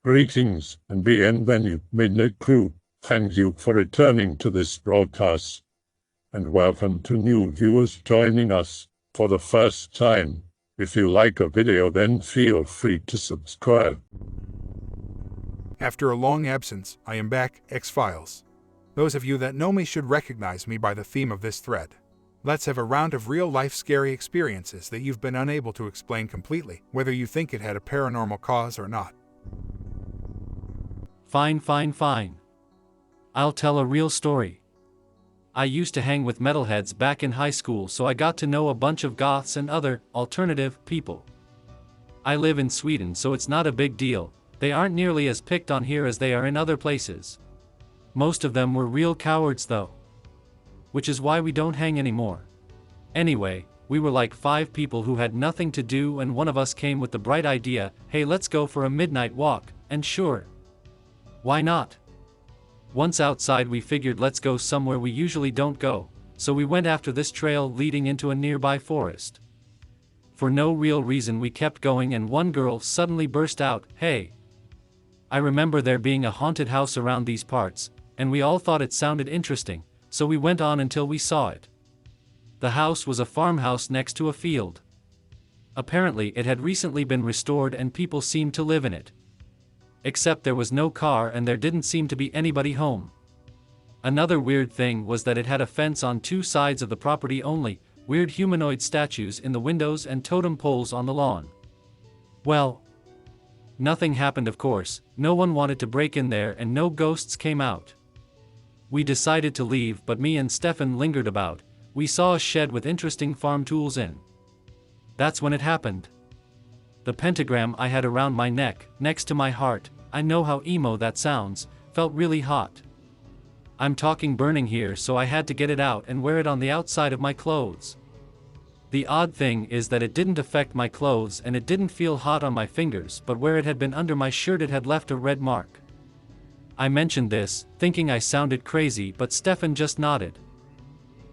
Greetings and bienvenue, Midnight Crew. Thank you for returning to this broadcast, and welcome to new viewers joining us for the first time. If you like a video, then feel free to subscribe. After a long absence, I am back, X-Files. Those of you that know me should recognize me by the theme of this thread. Let's have a round of real-life scary experiences that you've been unable to explain completely, whether you think it had a paranormal cause or not. Fine. I'll tell a real story. I used to hang with metalheads back in high school, so I got to know a bunch of goths and other alternative people. I live in Sweden, so it's not a big deal. They aren't nearly as picked on here as they are in other places. Most of them were real cowards though. Which is why we don't hang anymore. Anyway, we were like 5 people who had nothing to do, and one of us came with the bright idea, hey, let's go for a midnight walk, and sure. Why not? Once outside, we figured let's go somewhere we usually don't go, so we went after this trail leading into a nearby forest. For no real reason we kept going, and one girl suddenly burst out, hey! I remember there being a haunted house around these parts, and we all thought it sounded interesting, so we went on until we saw it. The house was a farmhouse next to a field. Apparently it had recently been restored and people seemed to live in it. Except there was no car and there didn't seem to be anybody home. Another weird thing was that it had a fence on 2 sides of the property only, weird humanoid statues in the windows and totem poles on the lawn. Well, nothing happened, of course, no one wanted to break in there and no ghosts came out. We decided to leave, but me and Stefan lingered about. We saw a shed with interesting farm tools in. That's when it happened. The pentagram I had around my neck, next to my heart, I know how emo that sounds, felt really hot. I'm talking burning here, so I had to get it out and wear it on the outside of my clothes. The odd thing is that it didn't affect my clothes and it didn't feel hot on my fingers, but where it had been under my shirt it had left a red mark. I mentioned this, thinking I sounded crazy, but Stefan just nodded.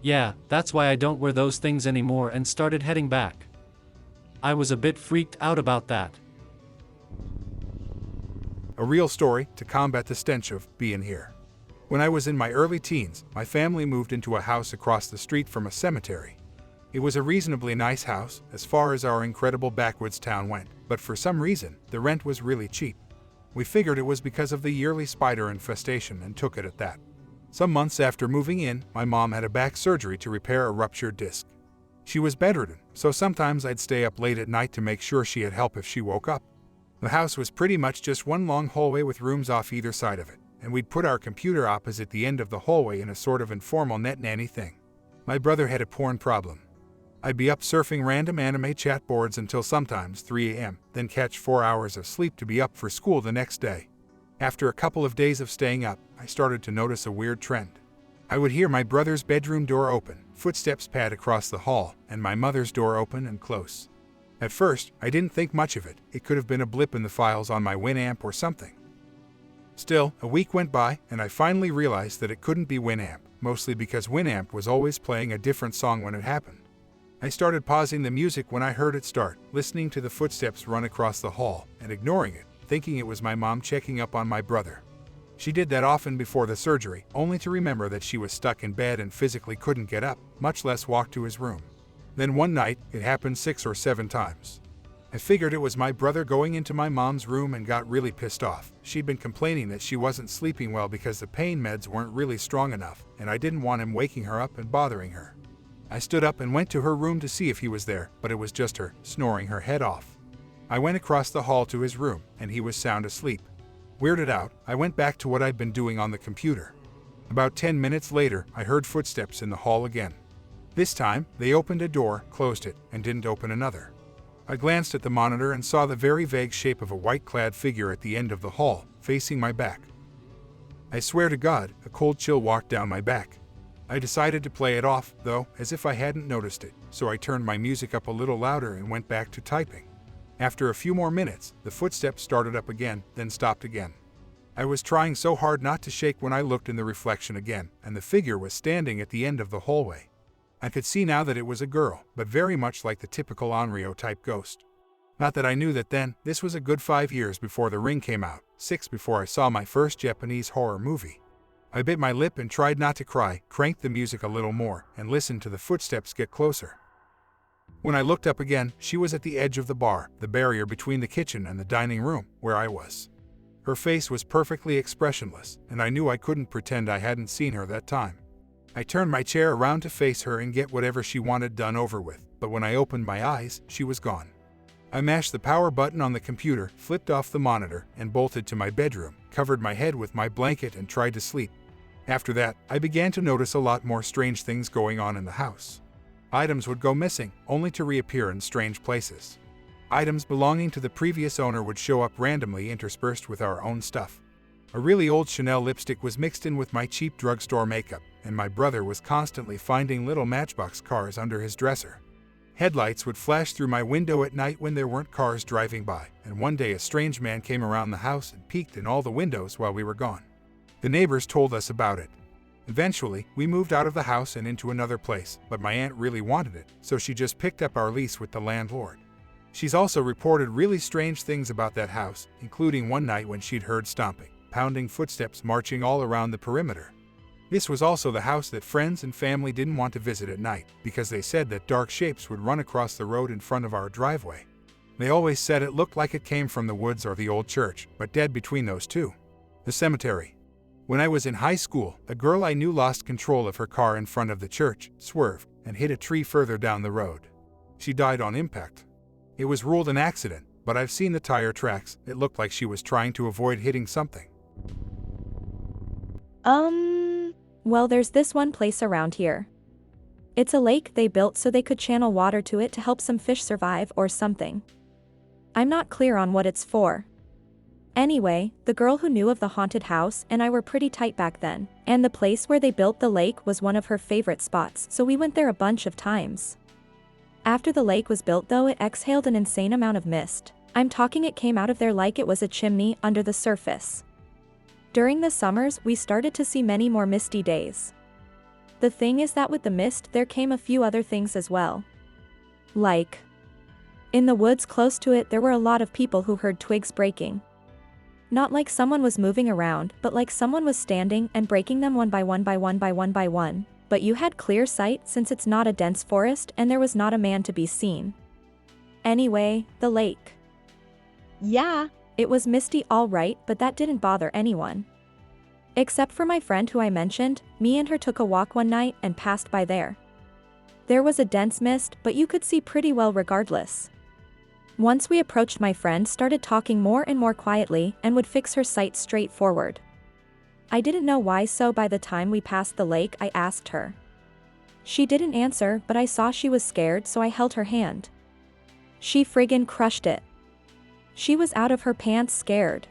Yeah, that's why I don't wear those things anymore, and started heading back. I was a bit freaked out about that. A real story to combat the stench of being here. When I was in my early teens, my family moved into a house across the street from a cemetery. It was a reasonably nice house, as far as our incredible backwoods town went, but for some reason, the rent was really cheap. We figured it was because of the yearly spider infestation and took it at that. Some months after moving in, my mom had a back surgery to repair a ruptured disc. She was bedridden, so sometimes I'd stay up late at night to make sure she had help if she woke up. The house was pretty much just one long hallway with rooms off either side of it, and we'd put our computer opposite the end of the hallway in a sort of informal net nanny thing. My brother had a porn problem. I'd be up surfing random anime chat boards until sometimes 3 a.m., then catch 4 hours of sleep to be up for school the next day. After a couple of days of staying up, I started to notice a weird trend. I would hear my brother's bedroom door open, footsteps pad across the hall, and my mother's door open and close. At first, I didn't think much of it. It could have been a blip in the files on my Winamp or something. Still, a week went by, and I finally realized that it couldn't be Winamp, mostly because Winamp was always playing a different song when it happened. I started pausing the music when I heard it start, listening to the footsteps run across the hall, and ignoring it, thinking it was my mom checking up on my brother. She did that often before the surgery, only to remember that she was stuck in bed and physically couldn't get up, much less walk to his room. Then one night, it happened 6 or 7 times. I figured it was my brother going into my mom's room and got really pissed off. She'd been complaining that she wasn't sleeping well because the pain meds weren't really strong enough, and I didn't want him waking her up and bothering her. I stood up and went to her room to see if he was there, but it was just her, snoring her head off. I went across the hall to his room, and he was sound asleep. Weirded out, I went back to what I'd been doing on the computer. About 10 minutes later, I heard footsteps in the hall again. This time, they opened a door, closed it, and didn't open another. I glanced at the monitor and saw the very vague shape of a white-clad figure at the end of the hall, facing my back. I swear to God, a cold chill walked down my back. I decided to play it off, though, as if I hadn't noticed it, so I turned my music up a little louder and went back to typing. After a few more minutes, the footsteps started up again, then stopped again. I was trying so hard not to shake when I looked in the reflection again, and the figure was standing at the end of the hallway. I could see now that it was a girl, but very much like the typical Onryo-type ghost. Not that I knew that then, this was a good 5 years before The Ring came out, 6 before I saw my first Japanese horror movie. I bit my lip and tried not to cry, cranked the music a little more, and listened to the footsteps get closer. When I looked up again, she was at the edge of the bar, the barrier between the kitchen and the dining room, where I was. Her face was perfectly expressionless, and I knew I couldn't pretend I hadn't seen her that time. I turned my chair around to face her and get whatever she wanted done over with, but when I opened my eyes, she was gone. I mashed the power button on the computer, flipped off the monitor, and bolted to my bedroom, covered my head with my blanket and tried to sleep. After that, I began to notice a lot more strange things going on in the house. Items would go missing, only to reappear in strange places. Items belonging to the previous owner would show up randomly interspersed with our own stuff. A really old Chanel lipstick was mixed in with my cheap drugstore makeup, and my brother was constantly finding little Matchbox cars under his dresser. Headlights would flash through my window at night when there weren't cars driving by, and one day a strange man came around the house and peeked in all the windows while we were gone. The neighbors told us about it. Eventually, we moved out of the house and into another place, but my aunt really wanted it, so she just picked up our lease with the landlord. She's also reported really strange things about that house, including one night when she'd heard stomping, pounding footsteps marching all around the perimeter. This was also the house that friends and family didn't want to visit at night, because they said that dark shapes would run across the road in front of our driveway. They always said it looked like it came from the woods or the old church, but dead between those two. The cemetery. When I was in high school, a girl I knew lost control of her car in front of the church, swerved, and hit a tree further down the road. She died on impact. It was ruled an accident, but I've seen the tire tracks. It looked like she was trying to avoid hitting something. Well, there's this one place around here. It's a lake they built so they could channel water to it to help some fish survive or something. I'm not clear on what it's for. Anyway, the girl who knew of the haunted house and I were pretty tight back then, and the place where they built the lake was one of her favorite spots, so we went there a bunch of times. After the lake was built though, it exhaled an insane amount of mist. I'm talking it came out of there like it was a chimney under the surface. During the summers, we started to see many more misty days. The thing is that with the mist there came a few other things as well. Like, in the woods close to it there were a lot of people who heard twigs breaking. Not like someone was moving around, but like someone was standing and breaking them one by one by one by one by one. But you had clear sight since it's not a dense forest and there was not a man to be seen. Anyway, the lake. Yeah, it was misty all right, but that didn't bother anyone. Except for my friend who I mentioned, me and her took a walk one night and passed by there. There was a dense mist, but you could see pretty well regardless. Once we approached, my friend started talking more and more quietly and would fix her sight straight forward. I didn't know why, so by the time we passed the lake I asked her. She didn't answer, but I saw she was scared, so I held her hand. She friggin' crushed it. She was out of her pants scared.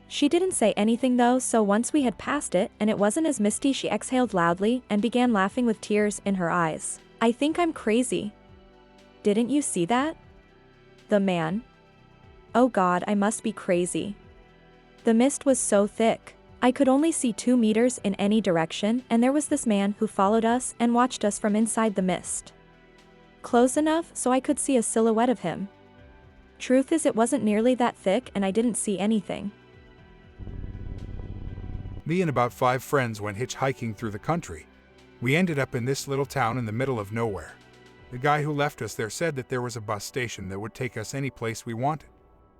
She didn't say anything though, so once we had passed it and it wasn't as misty, she exhaled loudly and began laughing with tears in her eyes. I think I'm crazy. Didn't you see that? The man. Oh God, I must be crazy. The mist was so thick. I could only see 2 meters in any direction, and there was this man who followed us and watched us from inside the mist. Close enough so I could see a silhouette of him. Truth is, it wasn't nearly that thick and I didn't see anything. Me and about 5 friends went hitchhiking through the country. We ended up in this little town in the middle of nowhere. The guy who left us there said that there was a bus station that would take us any place we wanted.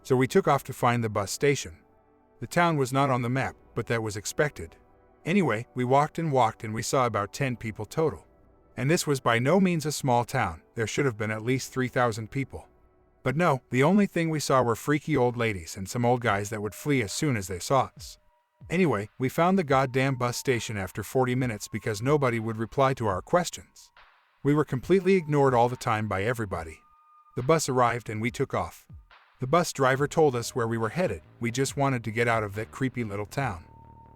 So we took off to find the bus station. The town was not on the map, but that was expected. Anyway, we walked and we saw about 10 people total. And this was by no means a small town. There should have been at least 3,000 people. But no, the only thing we saw were freaky old ladies and some old guys that would flee as soon as they saw us. Anyway, we found the goddamn bus station after 40 minutes because nobody would reply to our questions. We were completely ignored all the time by everybody. The bus arrived and we took off. The bus driver told us where we were headed. We just wanted to get out of that creepy little town.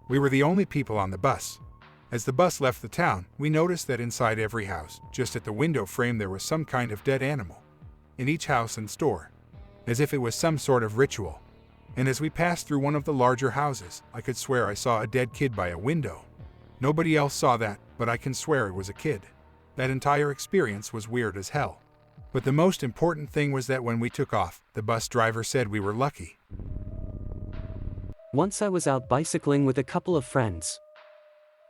We were the only people on the bus. As the bus left the town, we noticed that inside every house, just at the window frame, there was some kind of dead animal. In each house and store. As if it was some sort of ritual. And as we passed through one of the larger houses, I could swear I saw a dead kid by a window. Nobody else saw that, but I can swear it was a kid. That entire experience was weird as hell. But the most important thing was that when we took off, the bus driver said we were lucky. Once I was out bicycling with a couple of friends.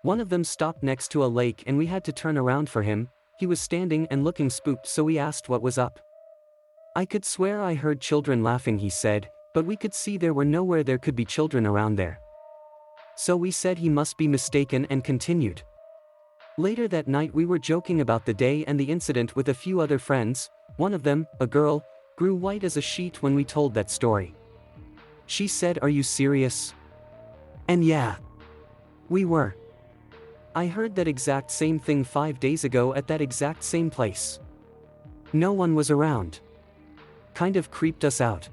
One of them stopped next to a lake and we had to turn around for him. He was standing and looking spooked, so we asked what was up. I could swear I heard children laughing, he said, but we could see there were nowhere there could be children around there. So we said he must be mistaken and continued. Later that night we were joking about the day and the incident with a few other friends. One of them, a girl, grew white as a sheet when we told that story. She said, "Are you serious?" And yeah, we were. I heard that exact same thing 5 days ago at that exact same place. No one was around. Kind of creeped us out.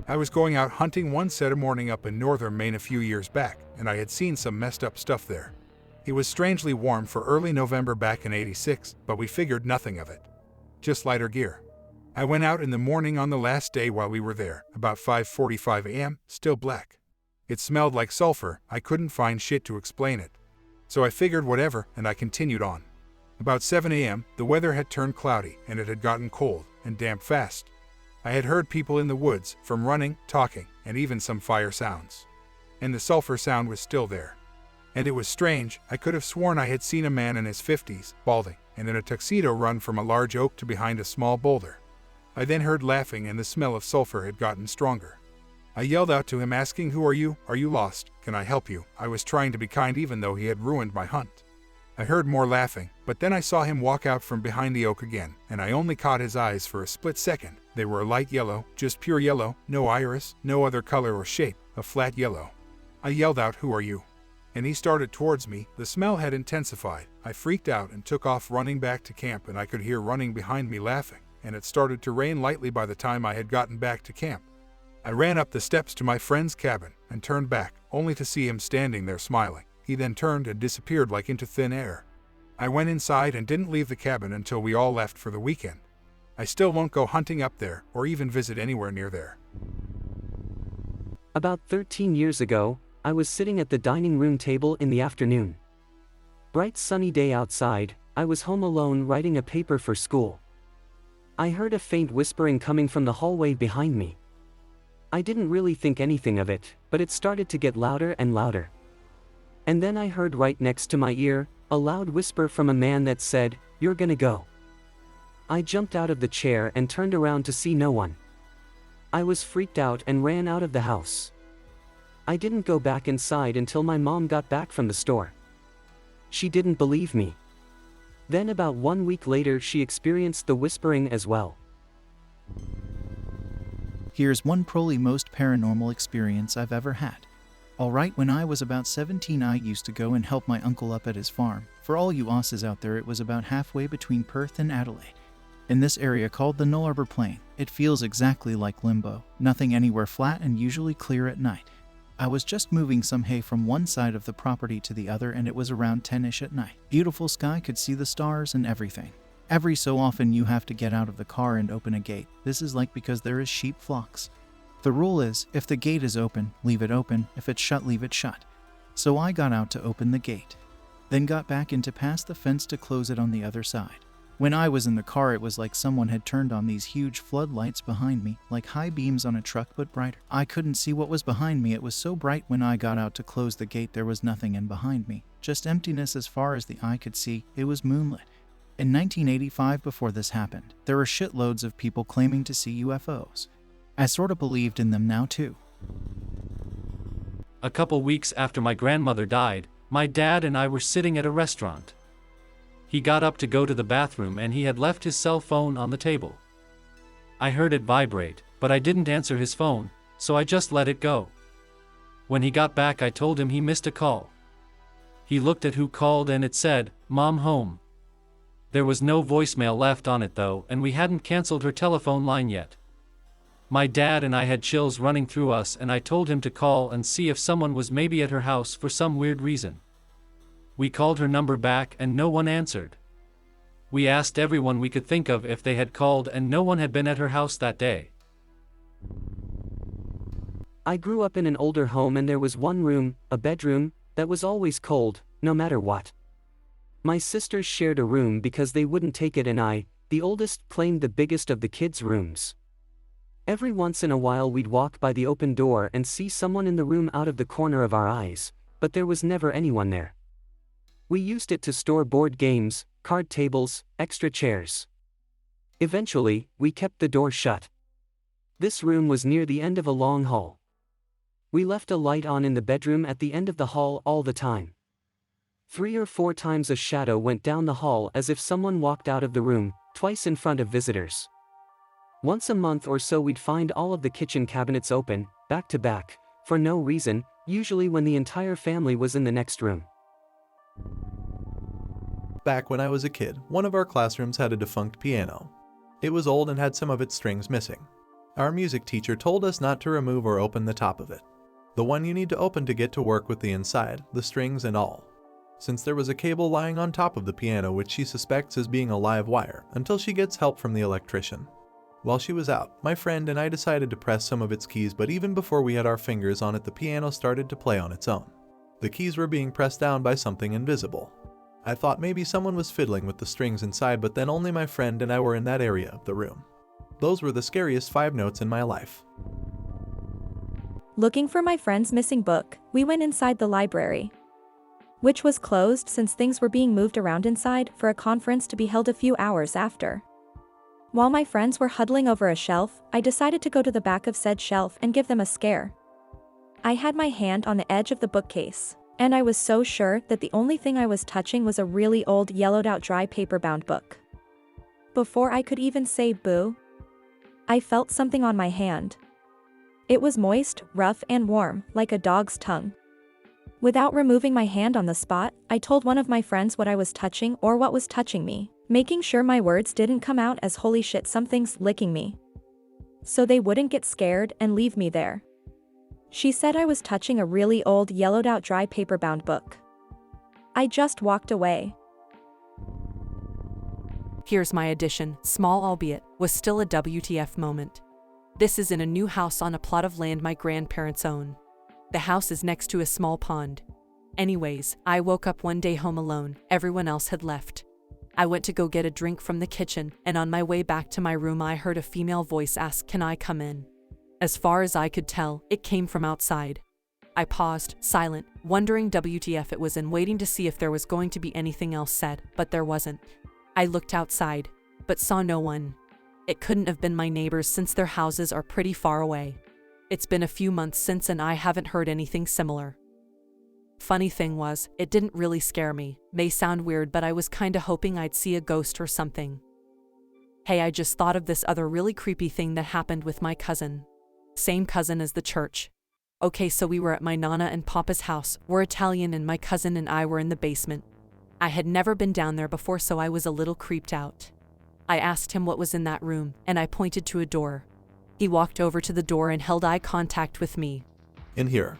I was going out hunting one Saturday morning up in northern Maine a few years back, and I had seen some messed up stuff there. It was strangely warm for early November back in '86, but we figured nothing of it. Just lighter gear. I went out in the morning on the last day while we were there, about 5:45 a.m., still black. It smelled like sulfur. I couldn't find shit to explain it. So I figured whatever, and I continued on. About 7 a.m., the weather had turned cloudy, and it had gotten cold and damp fast. I had heard people in the woods, from running, talking, and even some fire sounds. And the sulfur sound was still there. And it was strange. I could have sworn I had seen a man in his 50s, balding, and in a tuxedo run from a large oak to behind a small boulder. I then heard laughing, and the smell of sulfur had gotten stronger. I yelled out to him asking, "Who are you? Are you lost? Can I help you?" I was trying to be kind even though he had ruined my hunt. I heard more laughing, but then I saw him walk out from behind the oak again, and I only caught his eyes for a split second. They were a light yellow, just pure yellow, no iris, no other color or shape, a flat yellow. I yelled out, "Who are you?" And he started towards me. The smell had intensified. I freaked out and took off running back to camp, and I could hear running behind me laughing, and it started to rain lightly by the time I had gotten back to camp. I ran up the steps to my friend's cabin and turned back, only to see him standing there smiling. He then turned and disappeared like into thin air. I went inside and didn't leave the cabin until we all left for the weekend. I still won't go hunting up there or even visit anywhere near there. About 13 years ago, I was sitting at the dining room table in the afternoon. Bright sunny day outside. I was home alone writing a paper for school. I heard a faint whispering coming from the hallway behind me. I didn't really think anything of it, but it started to get louder and louder. And then I heard right next to my ear, a loud whisper from a man that said, "You're gonna go." I jumped out of the chair and turned around to see no one. I was freaked out and ran out of the house. I didn't go back inside until my mom got back from the store. She didn't believe me. Then about 1 week later she experienced the whispering as well. Here's one probably most paranormal experience I've ever had. Alright, when I was about 17 I used to go and help my uncle up at his farm. For all you Aussies out there, it was about halfway between Perth and Adelaide. In this area called the Nullarbor Plain, it feels exactly like limbo. Nothing anywhere flat and usually clear at night. I was just moving some hay from one side of the property to the other, and it was around 10ish at night. Beautiful sky, could see the stars and everything. Every so often you have to get out of the car and open a gate. This is like because there is sheep flocks. The rule is, if the gate is open, leave it open. If it's shut, leave it shut. So I got out to open the gate. Then got back in to pass the fence to close it on the other side. When I was in the car, it was like someone had turned on these huge floodlights behind me, like high beams on a truck but brighter. I couldn't see what was behind me. It was so bright. When I got out to close the gate, there was nothing in behind me. Just emptiness as far as the eye could see. It was moonlit. In 1985, before this happened, there were shitloads of people claiming to see UFOs. I sort of believed in them now too. A couple weeks after my grandmother died, my dad and I were sitting at a restaurant. He got up to go to the bathroom and he had left his cell phone on the table. I heard it vibrate, but I didn't answer his phone, so I just let it go. When he got back, I told him he missed a call. He looked at who called and it said, "Mom home." There was no voicemail left on it though, and we hadn't canceled her telephone line yet. My dad and I had chills running through us, and I told him to call and see if someone was maybe at her house for some weird reason. We called her number back and no one answered. We asked everyone we could think of if they had called, and no one had been at her house that day. I grew up in an older home and there was one room, a bedroom, that was always cold, no matter what. My sisters shared a room because they wouldn't take it, and I, the oldest, claimed the biggest of the kids' rooms. Every once in a while we'd walk by the open door and see someone in the room out of the corner of our eyes, but there was never anyone there. We used it to store board games, card tables, extra chairs. Eventually, we kept the door shut. This room was near the end of a long hall. We left a light on in the bedroom at the end of the hall all the time. 3 or 4 times a shadow went down the hall as if someone walked out of the room, twice in front of visitors. Once a month or so we'd find all of the kitchen cabinets open, back to back, for no reason, usually when the entire family was in the next room. Back when I was a kid, one of our classrooms had a defunct piano. It was old and had some of its strings missing. Our music teacher told us not to remove or open the top of it. The one you need to open to get to work with the inside, the strings and all. Since there was a cable lying on top of the piano which she suspects is being a live wire until she gets help from the electrician. While she was out, my friend and I decided to press some of its keys, but even before we had our fingers on it, the piano started to play on its own. The keys were being pressed down by something invisible. I thought maybe someone was fiddling with the strings inside, but then only my friend and I were in that area of the room. Those were the scariest 5 notes in my life. Looking for my friend's missing book, we went inside the library, which was closed since things were being moved around inside for a conference to be held a few hours after. While my friends were huddling over a shelf, I decided to go to the back of said shelf and give them a scare. I had my hand on the edge of the bookcase, and I was so sure that the only thing I was touching was a really old yellowed-out dry paper-bound book. Before I could even say boo, I felt something on my hand. It was moist, rough, and warm, like a dog's tongue. Without removing my hand on the spot, I told one of my friends what I was touching or what was touching me, making sure my words didn't come out as holy shit something's licking me, so they wouldn't get scared and leave me there. She said I was touching a really old yellowed-out dry paper-bound book. I just walked away. Here's my addition, small albeit, was still a WTF moment. This is in a new house on a plot of land my grandparents own. The house is next to a small pond. Anyways, I woke up one day home alone, everyone else had left. I went to go get a drink from the kitchen, and on my way back to my room I heard a female voice ask, "Can I come in?" As far as I could tell, it came from outside. I paused, silent, wondering WTF it was and waiting to see if there was going to be anything else said, but there wasn't. I looked outside, but saw no one. It couldn't have been my neighbors since their houses are pretty far away. It's been a few months since and I haven't heard anything similar. Funny thing was, it didn't really scare me. May sound weird, but I was kinda hoping I'd see a ghost or something. Hey, I just thought of this other really creepy thing that happened with my cousin. Same cousin as the church. Okay, so we were at my Nana and Papa's house. We're Italian and my cousin and I were in the basement. I had never been down there before, so I was a little creeped out. I asked him what was in that room, and I pointed to a door. He walked over to the door and held eye contact with me. In here.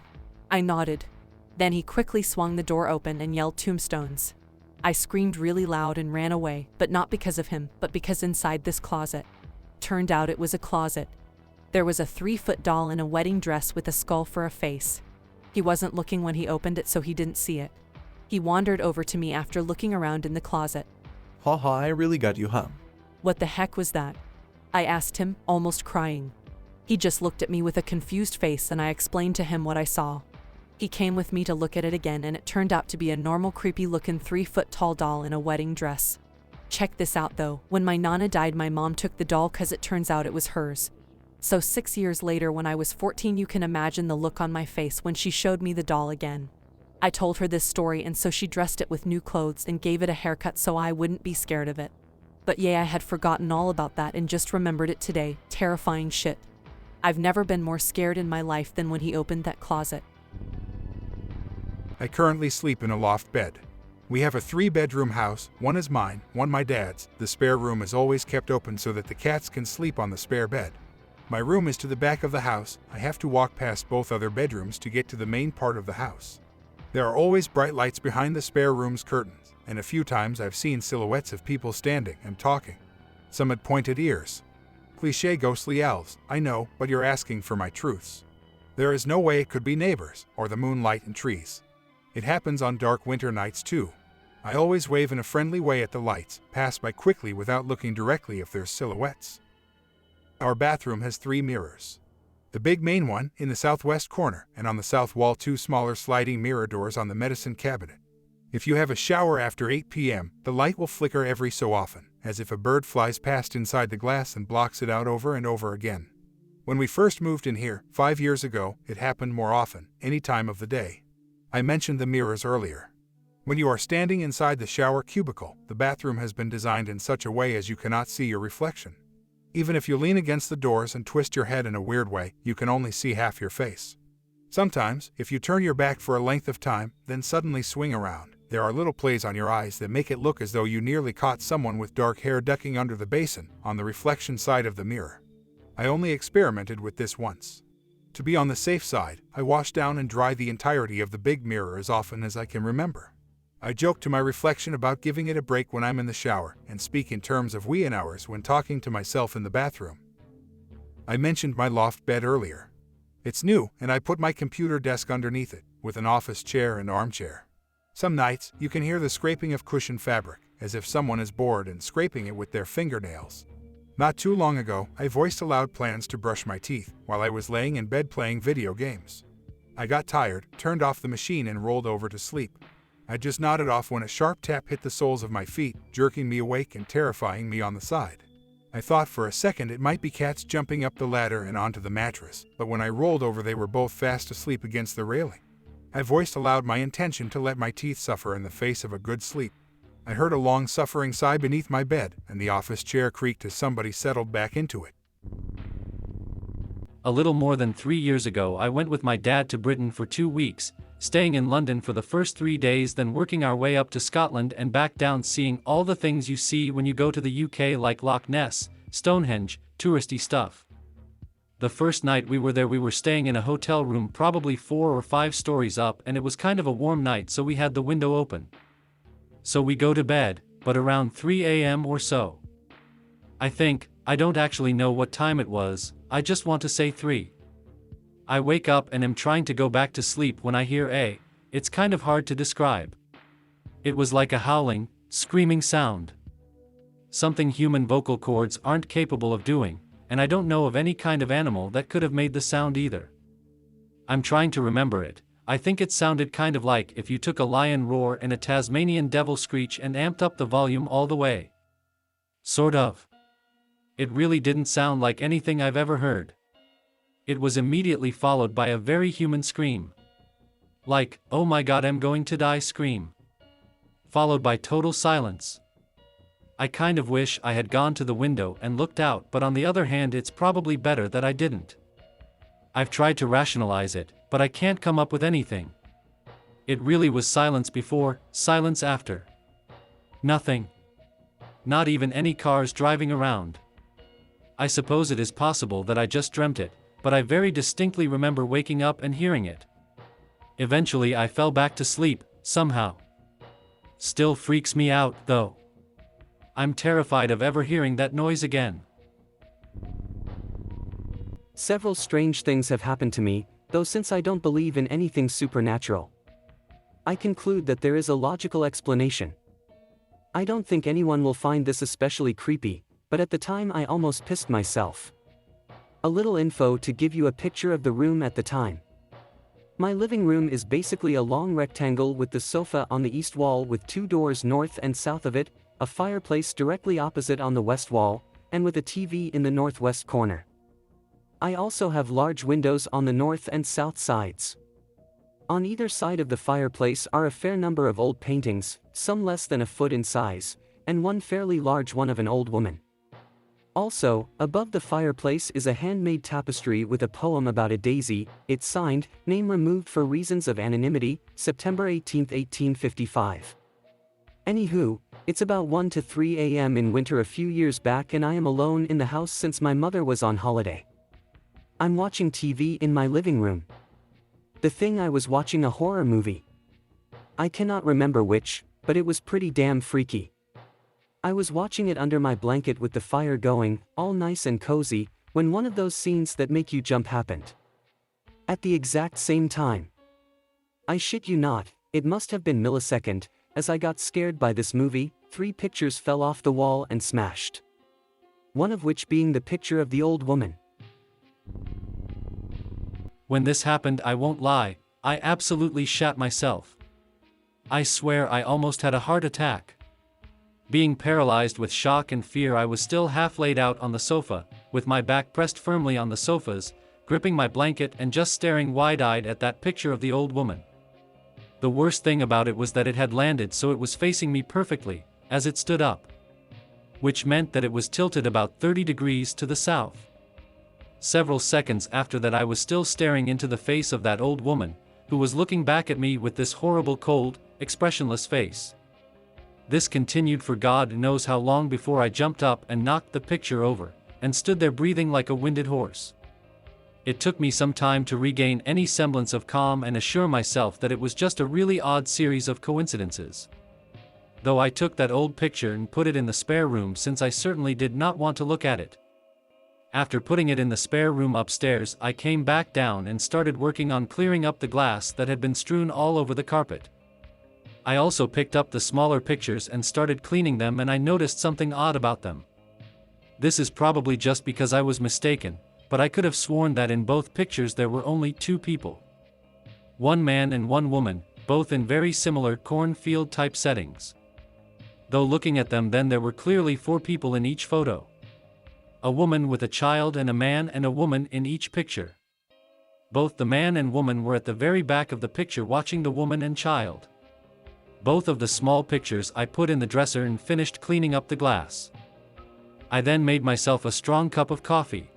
I nodded. Then he quickly swung the door open and yelled tombstones. I screamed really loud and ran away, but not because of him, but because inside this closet. Turned out it was a closet. There was a 3-foot doll in a wedding dress with a skull for a face. He wasn't looking when he opened it, so he didn't see it. He wandered over to me after looking around in the closet. Haha, I really got you, huh? What the heck was that? I asked him, almost crying. He just looked at me with a confused face and I explained to him what I saw. He came with me to look at it again and it turned out to be a normal creepy-looking 3-foot tall doll in a wedding dress. Check this out though, when my Nana died my mom took the doll cause it turns out it was hers. So 6 years later when I was 14 you can imagine the look on my face when she showed me the doll again. I told her this story and so she dressed it with new clothes and gave it a haircut so I wouldn't be scared of it. But yeah, I had forgotten all about that and just remembered it today. Terrifying shit. I've never been more scared in my life than when he opened that closet. I currently sleep in a loft bed. We have a 3-bedroom house, one is mine, one my dad's. The spare room is always kept open so that the cats can sleep on the spare bed. My room is to the back of the house. I have to walk past both other bedrooms to get to the main part of the house. There are always bright lights behind the spare room's curtains, and a few times I've seen silhouettes of people standing and talking. Some had pointed ears. Cliché ghostly elves, I know, but you're asking for my truths. There is no way it could be neighbors or the moonlight and trees. It happens on dark winter nights too. I always wave in a friendly way at the lights, pass by quickly without looking directly if there's silhouettes. Our bathroom has 3 mirrors. The big main one in the southwest corner, and on the south wall 2 smaller sliding mirror doors on the medicine cabinet. If you have a shower after 8 p.m., the light will flicker every so often, as if a bird flies past inside the glass and blocks it out over and over again. When we first moved in here, 5 years ago, it happened more often, any time of the day. I mentioned the mirrors earlier. When you are standing inside the shower cubicle, the bathroom has been designed in such a way as you cannot see your reflection. Even if you lean against the doors and twist your head in a weird way, you can only see half your face. Sometimes, if you turn your back for a length of time, then suddenly swing around, there are little plays on your eyes that make it look as though you nearly caught someone with dark hair ducking under the basin, on the reflection side of the mirror. I only experimented with this once. To be on the safe side, I wash down and dry the entirety of the big mirror as often as I can remember. I joke to my reflection about giving it a break when I'm in the shower, and speak in terms of wee hours when talking to myself in the bathroom. I mentioned my loft bed earlier. It's new, and I put my computer desk underneath it, with an office chair and armchair. Some nights, you can hear the scraping of cushioned fabric, as if someone is bored and scraping it with their fingernails. Not too long ago, I voiced aloud plans to brush my teeth, while I was laying in bed playing video games. I got tired, turned off the machine and rolled over to sleep. I just nodded off when a sharp tap hit the soles of my feet, jerking me awake and terrifying me on the side. I thought for a second it might be cats jumping up the ladder and onto the mattress, but when I rolled over they were both fast asleep against the railing. I voiced aloud my intention to let my teeth suffer in the face of a good sleep. I heard a long-suffering sigh beneath my bed, and the office chair creaked as somebody settled back into it. A little more than 3 years ago, I went with my dad to Britain for 2 weeks, staying in London for the first 3 days, then working our way up to Scotland and back down, seeing all the things you see when you go to the UK, like Loch Ness, Stonehenge, touristy stuff. The first night we were there, we were staying in a hotel room probably 4 or 5 stories up, and it was kind of a warm night, so we had the window open. So we go to bed, but around 3 a.m. or so. I don't actually know what time it was, I just want to say 3. I wake up and am trying to go back to sleep when I hear it's kind of hard to describe. It was like a howling, screaming sound. Something human vocal cords aren't capable of doing, and I don't know of any kind of animal that could have made the sound either. I'm trying to remember it. I think it sounded kind of like if you took a lion roar and a Tasmanian devil screech and amped up the volume all the way. Sort of. It really didn't sound like anything I've ever heard. It was immediately followed by a very human scream. Like, "Oh my God, I'm going to die" scream. Followed by total silence. I kind of wish I had gone to the window and looked out, but on the other hand, it's probably better that I didn't. I've tried to rationalize it, but I can't come up with anything. It really was silence before, silence after. Nothing. Not even any cars driving around. I suppose it is possible that I just dreamt it, but I very distinctly remember waking up and hearing it. Eventually I fell back to sleep, somehow. Still freaks me out, though. I'm terrified of ever hearing that noise again. Several strange things have happened to me, though since I don't believe in anything supernatural, I conclude that there is a logical explanation. I don't think anyone will find this especially creepy, but at the time I almost pissed myself. A little info to give you a picture of the room at the time. My living room is basically a long rectangle with the sofa on the east wall with 2 doors north and south of it, a fireplace directly opposite on the west wall, and with a TV in the northwest corner. I also have large windows on the north and south sides. On either side of the fireplace are a fair number of old paintings, some less than a foot in size, and one fairly large one of an old woman. Also, above the fireplace is a handmade tapestry with a poem about a daisy, it's signed, name removed for reasons of anonymity, September 18, 1855. Anywho, it's about 1 to 3 a.m. in winter a few years back, and I am alone in the house since my mother was on holiday. I'm watching TV in my living room. The thing I was watching a horror movie. I cannot remember which, but it was pretty damn freaky. I was watching it under my blanket with the fire going, all nice and cozy, when one of those scenes that make you jump happened. At the exact same time. I shit you not, it must have been millisecond, As I got scared by this movie, 3 pictures fell off the wall and smashed. One of which being the picture of the old woman. When this happened, I won't lie, I absolutely shat myself. I swear I almost had a heart attack. Being paralyzed with shock and fear, I was still half laid out on the sofa, with my back pressed firmly on the sofas, gripping my blanket and just staring wide-eyed at that picture of the old woman. The worst thing about it was that it had landed so it was facing me perfectly, as it stood up. Which meant that it was tilted about 30 degrees to the south. Several seconds after that I was still staring into the face of that old woman, who was looking back at me with this horrible cold, expressionless face. This continued for God knows how long before I jumped up and knocked the picture over, and stood there breathing like a winded horse. It took me some time to regain any semblance of calm and assure myself that it was just a really odd series of coincidences. Though I took that old picture and put it in the spare room since I certainly did not want to look at it. After putting it in the spare room upstairs, I came back down and started working on clearing up the glass that had been strewn all over the carpet. I also picked up the smaller pictures and started cleaning them, and I noticed something odd about them. This is probably just because I was mistaken, but I could have sworn that in both pictures there were only 2 people. One man and one woman, both in very similar cornfield type settings. Though looking at them then there were clearly 4 people in each photo. A woman with a child and a man and a woman in each picture. Both the man and woman were at the very back of the picture watching the woman and child. Both of the small pictures I put in the dresser and finished cleaning up the glass. I then made myself a strong cup of coffee.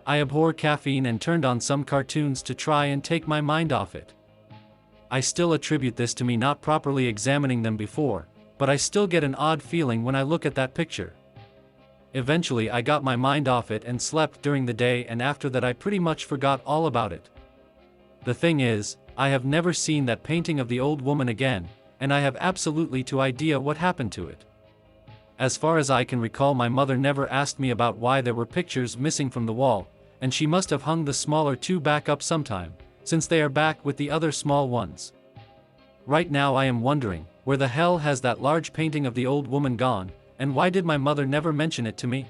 I abhor caffeine and turned on some cartoons to try and take my mind off it. I still attribute this to me not properly examining them before, but I still get an odd feeling when I look at that picture. Eventually I got my mind off it and slept during the day, and after that I pretty much forgot all about it. The thing is, I have never seen that painting of the old woman again, and I have absolutely no idea what happened to it. As far as I can recall, my mother never asked me about why there were pictures missing from the wall, and she must have hung the smaller 2 back up sometime, since they are back with the other small ones. Right now I am wondering, where the hell has that large painting of the old woman gone, and why did my mother never mention it to me?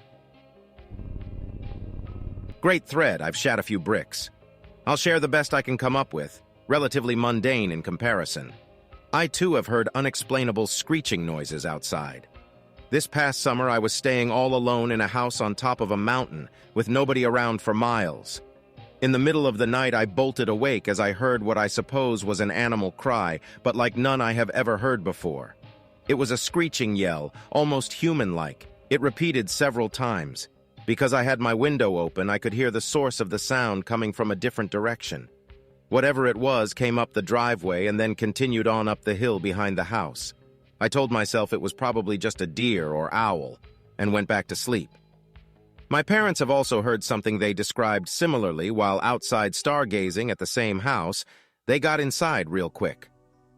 Great thread, I've shat a few bricks. I'll share the best I can come up with, relatively mundane in comparison. I too have heard unexplainable screeching noises outside. This past summer I was staying all alone in a house on top of a mountain, with nobody around for miles. In the middle of the night I bolted awake as I heard what I suppose was an animal cry, but like none I have ever heard before. It was a screeching yell, almost human-like. It repeated several times. Because I had my window open, I could hear the source of the sound coming from a different direction. Whatever it was came up the driveway and then continued on up the hill behind the house. I told myself it was probably just a deer or owl, and went back to sleep. My parents have also heard something they described similarly while outside stargazing at the same house. They got inside real quick.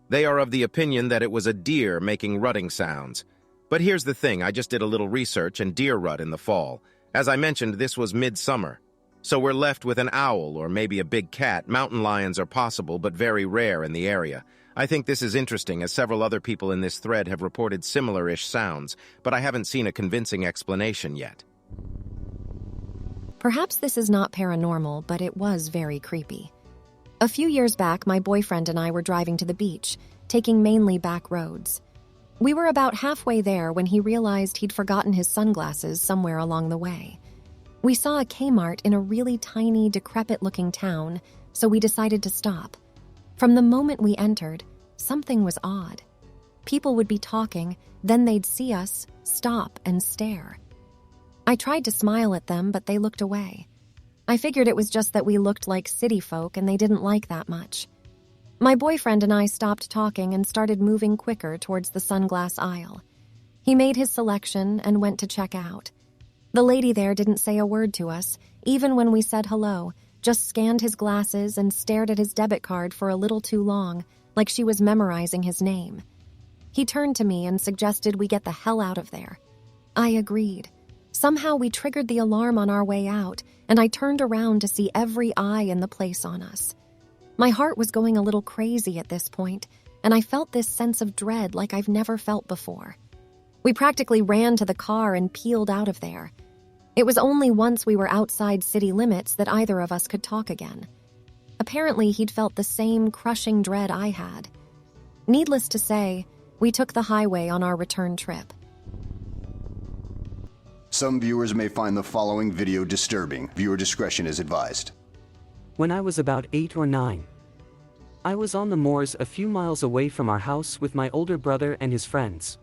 They are of the opinion that it was a deer making rutting sounds. But here's the thing, I just did a little research, and deer rut in the fall. As I mentioned, this was midsummer. So we're left with an owl or maybe a big cat. Mountain lions are possible, but very rare in the area. I think this is interesting, as several other people in this thread have reported similar-ish sounds, but I haven't seen a convincing explanation yet. Perhaps this is not paranormal, but it was very creepy. A few years back, my boyfriend and I were driving to the beach, taking mainly back roads. We were about halfway there when he realized he'd forgotten his sunglasses somewhere along the way. We saw a Kmart in a really tiny, decrepit-looking town, so we decided to stop. From the moment we entered, something was odd. People would be talking, then they'd see us, stop, and stare. I tried to smile at them, but they looked away. I figured it was just that we looked like city folk and they didn't like that much. My boyfriend and I stopped talking and started moving quicker towards the sunglass aisle. He made his selection and went to check out. The lady there didn't say a word to us, even when we said hello, just scanned his glasses and stared at his debit card for a little too long, like she was memorizing his name. He turned to me and suggested we get the hell out of there. I agreed. Somehow we triggered the alarm on our way out, and I turned around to see every eye in the place on us. My heart was going a little crazy at this point, and I felt this sense of dread like I've never felt before. We practically ran to the car and peeled out of there. It was only once we were outside city limits that either of us could talk again. Apparently, he'd felt the same crushing dread I had. Needless to say, we took the highway on our return trip. Some viewers may find the following video disturbing. Viewer discretion is advised. When I was about 8 or 9, I was on the moors a few miles away from our house with my older brother and his friends.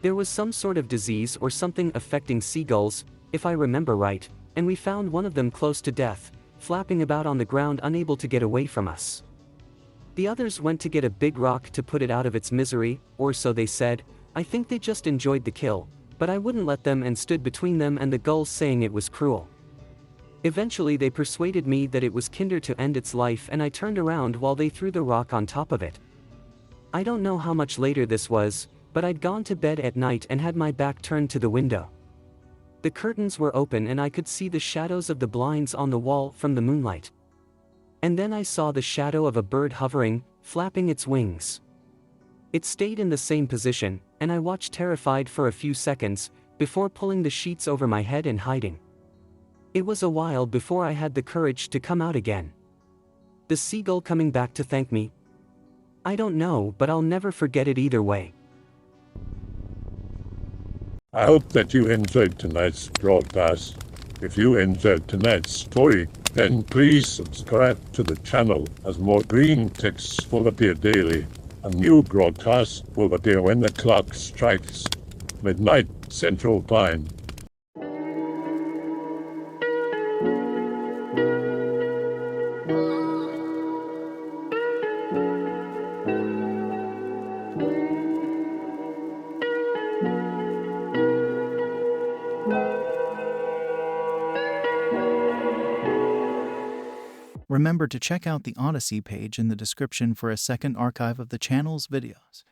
There was some sort of disease or something affecting seagulls, if I remember right, and we found one of them close to death, flapping about on the ground unable to get away from us. The others went to get a big rock to put it out of its misery, or so they said. I think they just enjoyed the kill, but I wouldn't let them and stood between them and the gulls, saying it was cruel. Eventually they persuaded me that it was kinder to end its life, and I turned around while they threw the rock on top of it. I don't know how much later this was, but I'd gone to bed at night and had my back turned to the window. The curtains were open and I could see the shadows of the blinds on the wall from the moonlight. And then I saw the shadow of a bird hovering, flapping its wings. It stayed in the same position, and I watched terrified for a few seconds, before pulling the sheets over my head and hiding. It was a while before I had the courage to come out again. The seagull coming back to thank me? I don't know, but I'll never forget it either way. I hope that you enjoyed tonight's broadcast. If you enjoyed tonight's story, then please subscribe to the channel, as more green texts will appear daily. A new broadcast will appear when the clock strikes midnight Central Time. Remember to check out the Odyssey page in the description for a second archive of the channel's videos.